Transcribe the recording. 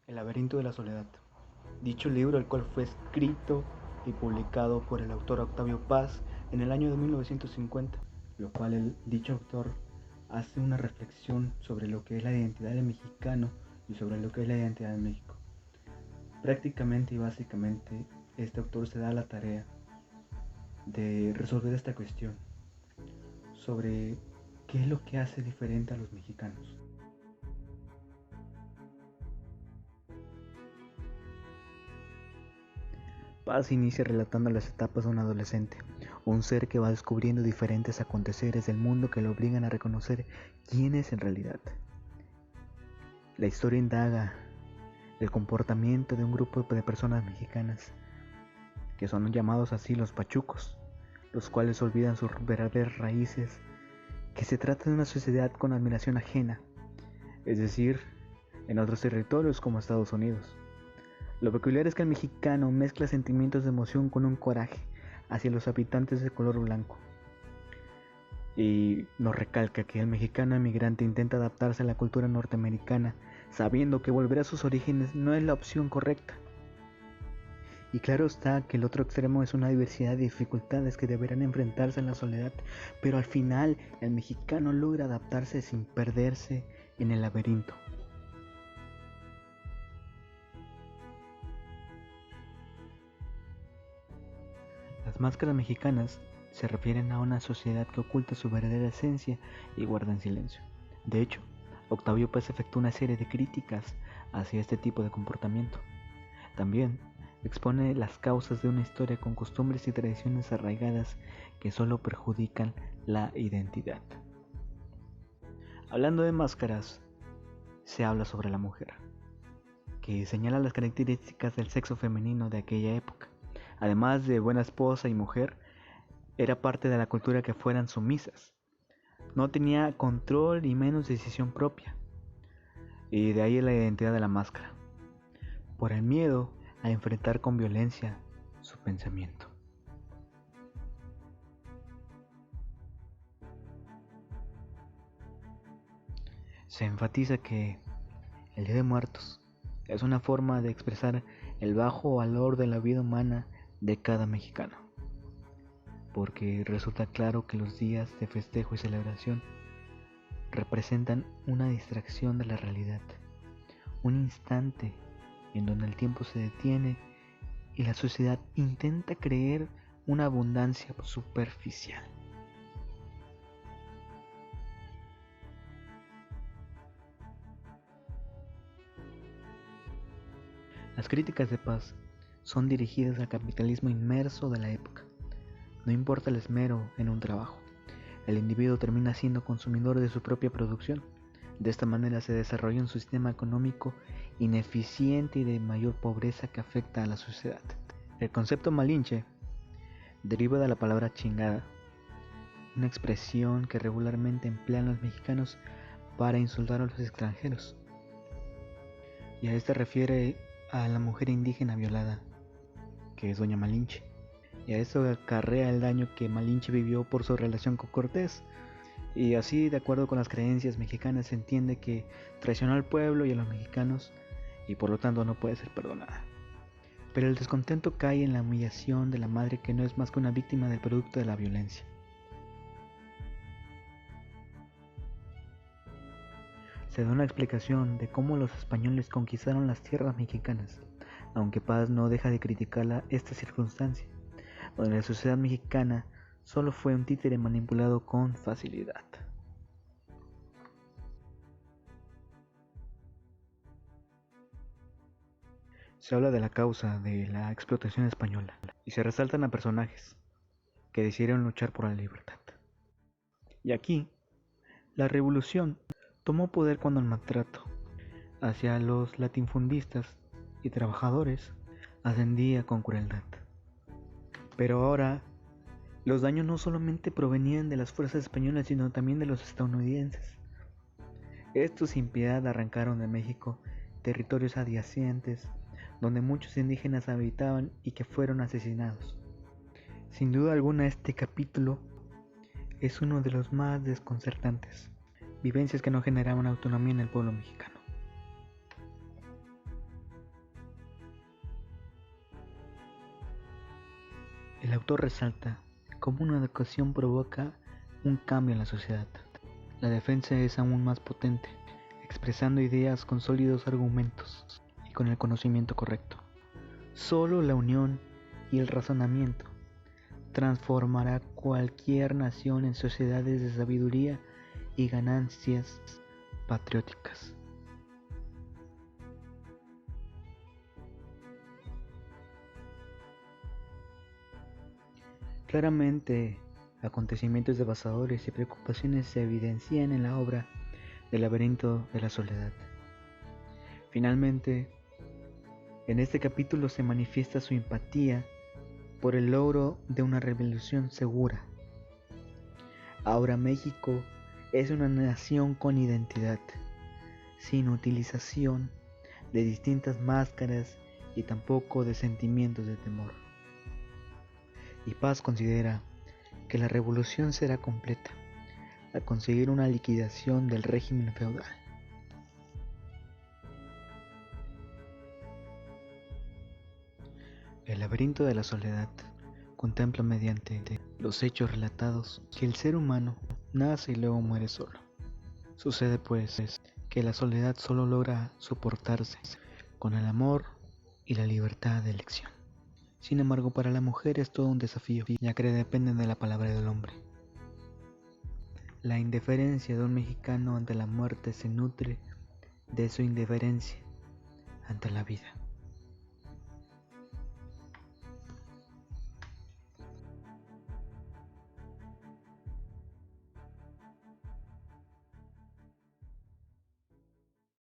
El laberinto de la soledad. Dicho libro, el cual fue escrito y publicado por el autor Octavio Paz en el año de 1950, lo cual dicho autor hace una reflexión sobre lo que es la identidad del mexicano y sobre lo que es la identidad de México. Prácticamente y básicamente, este autor se da la tarea de resolver esta cuestión sobre qué es lo que hace diferente a los mexicanos. Paz inicia relatando las etapas de un adolescente, un ser que va descubriendo diferentes aconteceres del mundo que lo obligan a reconocer quién es en realidad. La historia indaga el comportamiento de un grupo de personas mexicanas, que son llamados así los pachucos, los cuales olvidan sus verdaderas raíces, que se trata de una sociedad con admiración ajena, es decir, en otros territorios como Estados Unidos. Lo peculiar es que el mexicano mezcla sentimientos de emoción con un coraje hacia los habitantes de color blanco. Y nos recalca que el mexicano emigrante intenta adaptarse a la cultura norteamericana, sabiendo que volver a sus orígenes no es la opción correcta. Y claro está que el otro extremo es una diversidad de dificultades que deberán enfrentarse en la soledad, pero al final el mexicano logra adaptarse sin perderse en el laberinto. Las máscaras mexicanas se refieren a una sociedad que oculta su verdadera esencia y guarda en silencio. De hecho, Octavio Paz efectúa una serie de críticas hacia este tipo de comportamiento. También expone las causas de una historia con costumbres y tradiciones arraigadas que solo perjudican la identidad. Hablando de máscaras, se habla sobre la mujer, que señala las características del sexo femenino de aquella época. Además de buena esposa y mujer, era parte de la cultura que fueran sumisas. No tenía control y menos decisión propia. Y de ahí la identidad de la máscara. Por el miedo a enfrentar con violencia su pensamiento. Se enfatiza que el Día de Muertos es una forma de expresar el bajo valor de la vida humana de cada mexicano, porque resulta claro que los días de festejo y celebración representan una distracción de la realidad, un instante en donde el tiempo se detiene y la sociedad intenta creer una abundancia superficial. Las críticas de Paz son dirigidas al capitalismo inmerso de la época. No importa el esmero en un trabajo, el individuo termina siendo consumidor de su propia producción. De esta manera se desarrolla un sistema económico ineficiente y de mayor pobreza que afecta a la sociedad. El concepto malinche deriva de la palabra chingada, una expresión que regularmente emplean los mexicanos para insultar a los extranjeros. Y a este refiere a la mujer indígena violada, que es doña Malinche. Y a esto acarrea el daño que Malinche vivió por su relación con Cortés. Y así, de acuerdo con las creencias mexicanas, se entiende que traicionó al pueblo y a los mexicanos y por lo tanto no puede ser perdonada. Pero el descontento cae en la humillación de la madre, que no es más que una víctima del producto de la violencia. Se da una explicación de cómo los españoles conquistaron las tierras mexicanas, aunque Paz no deja de criticar esta circunstancia, donde la sociedad mexicana solo fue un títere manipulado con facilidad. Se habla de la causa de la explotación española y se resaltan a personajes que decidieron luchar por la libertad. Y aquí, la revolución tomó poder cuando el maltrato hacia los latifundistas y trabajadores ascendía con crueldad. Pero ahora, los daños no solamente provenían de las fuerzas españolas, sino también de los estadounidenses. Estos sin piedad arrancaron de México territorios adyacentes donde muchos indígenas habitaban y que fueron asesinados. Sin duda alguna, este capítulo es uno de los más desconcertantes, vivencias que no generaban autonomía en el pueblo mexicano. El autor resalta cómo una educación provoca un cambio en la sociedad. La defensa es aún más potente, expresando ideas con sólidos argumentos y con el conocimiento correcto. Solo la unión y el razonamiento transformará cualquier nación en sociedades de sabiduría y ganancias patrióticas. Claramente, acontecimientos devastadores y preocupaciones se evidencian en la obra del Laberinto de la Soledad. Finalmente, en este capítulo se manifiesta su empatía por el logro de una revolución segura. Ahora México es una nación con identidad, sin utilización de distintas máscaras y tampoco de sentimientos de temor. Y Paz considera que la revolución será completa al conseguir una liquidación del régimen feudal. El laberinto de la soledad contempla mediante los hechos relatados que el ser humano nace y luego muere solo. Sucede pues que la soledad solo logra soportarse con el amor y la libertad de elección. Sin embargo, para la mujer es todo un desafío, ya que dependen de la palabra del hombre. La indiferencia de un mexicano ante la muerte se nutre de su indiferencia ante la vida.